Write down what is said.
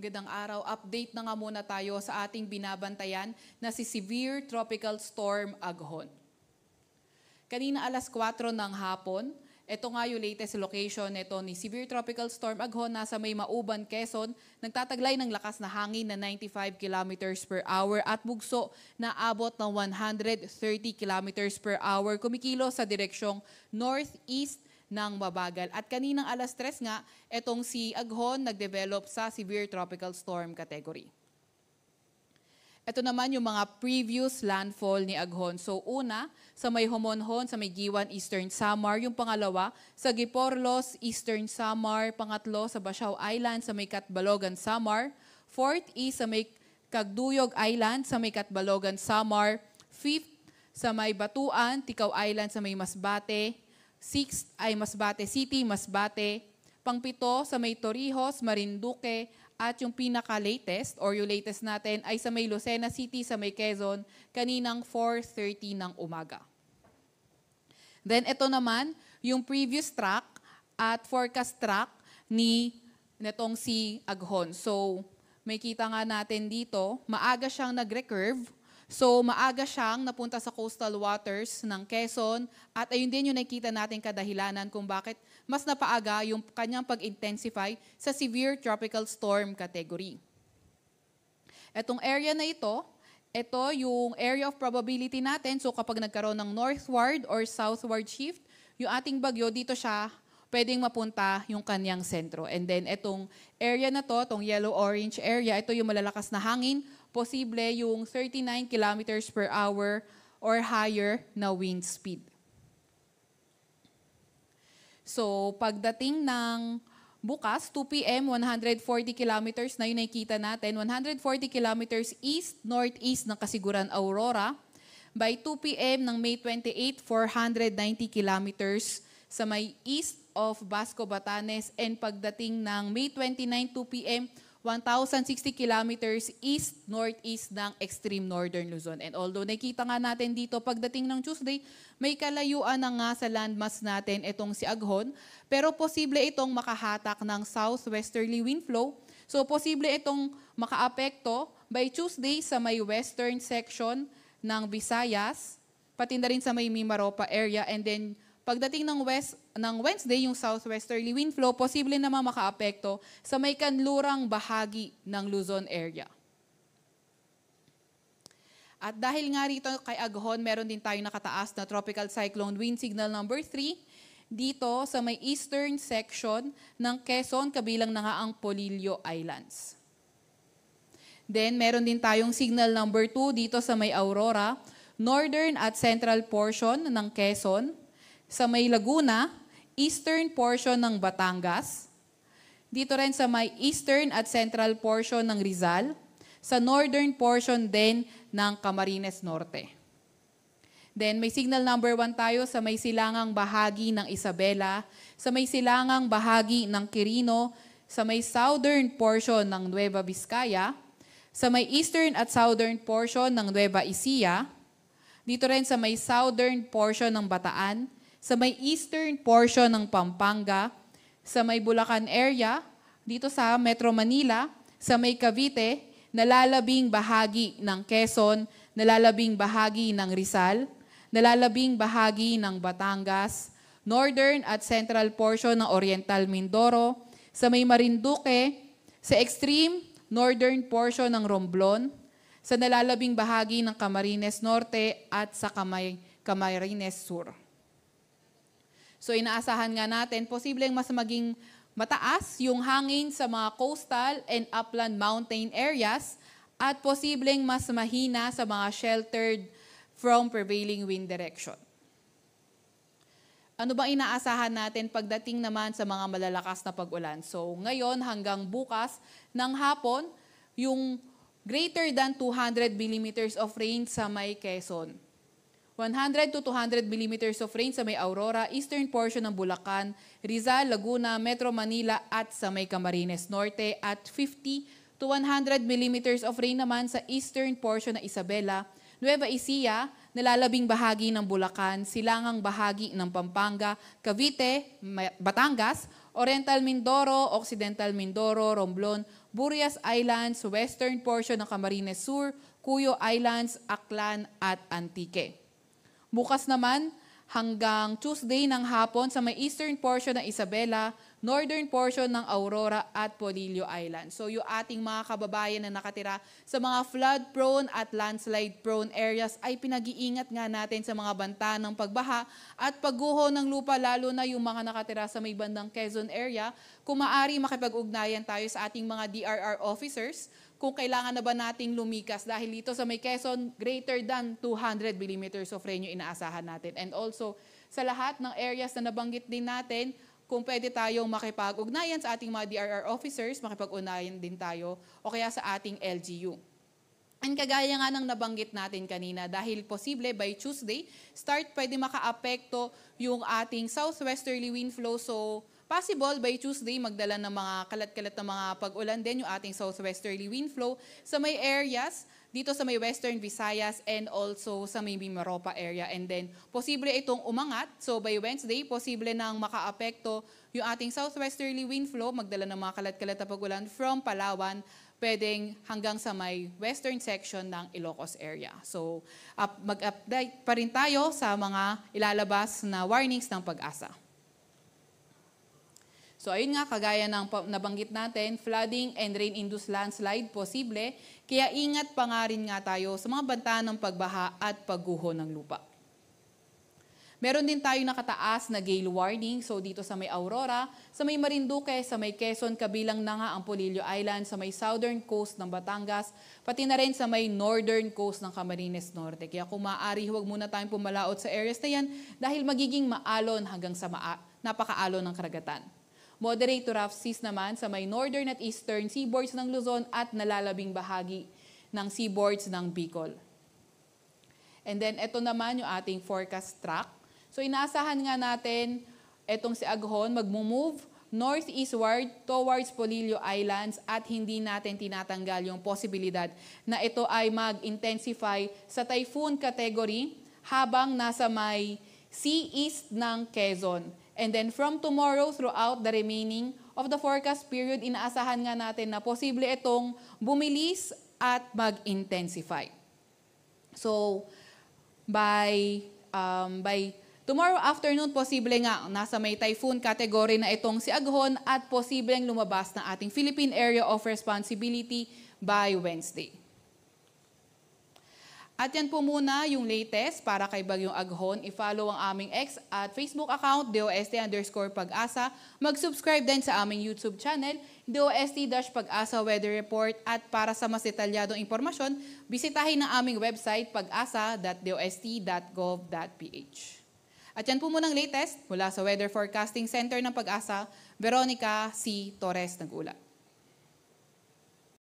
Magandang araw. Update na nga muna tayo sa ating binabantayan na si Severe Tropical Storm Aghon. Kanina alas 4 ng hapon, ito nga yung latest location nito ni Severe Tropical Storm Aghon. Nasa may Mauban, Quezon. Nagtataglay ng lakas na hangin na 95 kilometers per hour at bugso na abot ng 130 kilometers per hour. Kumikilo sa direksyong northeast ng mabagal. At kaninang alas 3 nga, etong si Aghon nag-develop sa Severe Tropical Storm category. Ito naman yung mga previous landfall ni Aghon. So una, sa may Homonhon, sa may Giwan, Eastern Samar. Yung pangalawa, sa Giporlos, Eastern Samar. Pangatlo, sa Basiao Island, sa may Catbalogan, Samar. Fourth is sa may Cagduyog Island, sa may Catbalogan, Samar. Fifth, sa may Batuan, Ticao Island, sa may Masbate. Sixth ay Masbate City, Masbate. Pangpito sa may Torrijos, Marinduque. At yung pinaka-latest or yung latest natin ay sa may Lucena City, sa may Quezon, kaninang 4:30 ng umaga. Then ito naman yung previous track at forecast track netong si Aghon. So may kita nga natin dito, maaga siyang nag-recurve. So maaga siyang napunta sa coastal waters ng Quezon at ayun din yung nakita natin kadahilanan kung bakit mas napaaga yung kanyang pag-intensify sa severe tropical storm category. Etong area na ito yung area of probability natin. So kapag nagkaroon ng northward or southward shift, yung ating bagyo dito siya pwedeng mapunta yung kanyang sentro. And then etong area na to, itong yellow-orange area, ito yung malalakas na hangin, posible yung 39 kilometers per hour or higher na wind speed. So pagdating ng bukas, 2 p.m., 140 kilometers na yun nakikita natin, 140 kilometers east-northeast ng Kasiguran, Aurora. By 2 p.m. ng May 28, 490 kilometers sa may east of Basco, Batanes, and pagdating ng May 29, 2 p.m., 1,060 kilometers east-northeast ng extreme northern Luzon. And although nakita nga natin dito, pagdating ng Tuesday, may kalayuan na nga sa landmass natin itong si Aghon, pero posible itong makahatak ng southwesterly wind flow. So posible itong makaapekto by Tuesday sa may western section ng Visayas, pati na rin sa may Mimaropa area, and then pagdating ng Wednesday, yung southwesterly wind flow, posible naman makaapekto sa may kanlurang bahagi ng Luzon area. At dahil nga rito kay Aghon, meron din tayong nakataas na tropical cyclone wind signal number 3 dito sa may eastern section ng Quezon, kabilang na nga ang Polillo Islands. Then meron din tayong signal number 2 dito sa may Aurora, northern at central portion ng Quezon, sa may Laguna, eastern portion ng Batangas, dito rin sa may eastern at central portion ng Rizal, sa northern portion din ng Camarines Norte. Then may signal number 1 tayo sa may silangang bahagi ng Isabela, sa may silangang bahagi ng Quirino, sa may southern portion ng Nueva Vizcaya, sa may eastern at southern portion ng Nueva Ecija, dito rin sa may southern portion ng Bataan, sa may eastern portion ng Pampanga, sa may Bulacan area, dito sa Metro Manila, sa may Cavite, nalalabing bahagi ng Quezon, nalalabing bahagi ng Rizal, nalalabing bahagi ng Batangas, northern at central portion ng Oriental Mindoro, sa may Marinduque, sa extreme northern portion ng Romblon, sa nalalabing bahagi ng Camarines Norte at sa Camarines Sur. So inaasahan nga natin, posibleng mas maging mataas yung hangin sa mga coastal and upland mountain areas at posibleng mas mahina sa mga sheltered from prevailing wind direction. Ano bang inaasahan natin pagdating naman sa mga malalakas na pag-ulan? So ngayon hanggang bukas ng hapon, yung greater than 200 millimeters of rain sa may Quezon. 100 to 200 millimeters of rain sa may Aurora, eastern portion ng Bulacan, Rizal, Laguna, Metro Manila at sa may Camarines Norte at 50 to 100 millimeters of rain naman sa eastern portion ng Isabela, Nueva Ecija, nalalabing bahagi ng Bulacan, silangang bahagi ng Pampanga, Cavite, Batangas, Oriental Mindoro, Occidental Mindoro, Romblon, Burias Islands, western portion ng Camarines Sur, Cuyo Islands, Aklan at Antique. Bukas naman hanggang Tuesday ng hapon sa may eastern portion ng Isabela, northern portion ng Aurora at Polillo Island. So yung ating mga kababayan na nakatira sa mga flood-prone at landslide-prone areas ay pinag-iingat nga natin sa mga banta ng pagbaha at pagguho ng lupa, lalo na yung mga nakatira sa may bandang Quezon area. Kung maaari, makipag-ugnayan tayo sa ating mga DRR officers kung kailangan na ba nating lumikas dahil dito sa may Quezon, greater than 200 millimeters of rain yung inaasahan natin. And also, sa lahat ng areas na nabanggit din natin, kung pwede tayong makipag-ugnayan sa ating mga DRR officers, makipag-ugnayan din tayo o kaya sa ating LGU. And kagaya nga ng nabanggit natin kanina, dahil posible by Tuesday, pwede maka-apekto yung ating southwesterly wind flow. So, possible by Tuesday, magdala ng mga kalat-kalat na mga pag-ulan din yung ating southwesterly wind flow sa may areas dito sa may Western Visayas and also sa may Mimaropa area. And then, posible itong umangat. So, by Wednesday, posible nang maka-apekto yung ating southwesterly wind flow, magdala ng mga kalat-kalat na pag-ulan from Palawan, pwedeng hanggang sa may western section ng Ilocos area. So, mag-update pa rin tayo sa mga ilalabas na warnings ng Pag-asa. So ayun nga, kagaya ng nabanggit natin, flooding and rain-induced landslide posible, kaya ingat pa nga rin nga tayo sa mga banta ng pagbaha at pagguho ng lupa. Meron din tayo nakataas na gale warning, so dito sa may Aurora, sa may Marinduque, sa may Quezon, kabilang na nga ang Polillo Island, sa may southern coast ng Batangas, pati na rin sa may northern coast ng Camarines Norte. Kaya kung maaari, huwag muna tayong pumalaot sa areas na yan dahil magiging maalon hanggang sa napakaalon ng karagatan. Moderate to rough seas naman sa may northern at eastern seaboards ng Luzon at nalalabing bahagi ng seaboards ng Bicol. And then, ito naman yung ating forecast track. So, inaasahan nga natin itong si Aghon mag-move northeastward towards Polillo Islands at hindi natin tinatanggal yung posibilidad na ito ay mag-intensify sa typhoon category habang nasa may sea east ng Quezon. And then from tomorrow throughout the remaining of the forecast period, inaasahan nga natin na posible itong bumilis at mag-intensify. So, by tomorrow afternoon, posible nga nasa may typhoon category na itong si Aghon at posibleng lumabas na ating Philippine Area of Responsibility by Wednesday. At yan po muna yung latest para kay Bagyong Aghon. I-follow ang aming X at Facebook account, DOST_Pag-asa. Mag-subscribe din sa aming YouTube channel, DOST-Pag-asa Weather Report. At para sa mas detalyadong impormasyon, bisitahin ang aming website, pag-asa.dost.gov.ph. At yan po muna ang latest mula sa Weather Forecasting Center ng Pag-asa, Veronica C. Torres nag-ulat.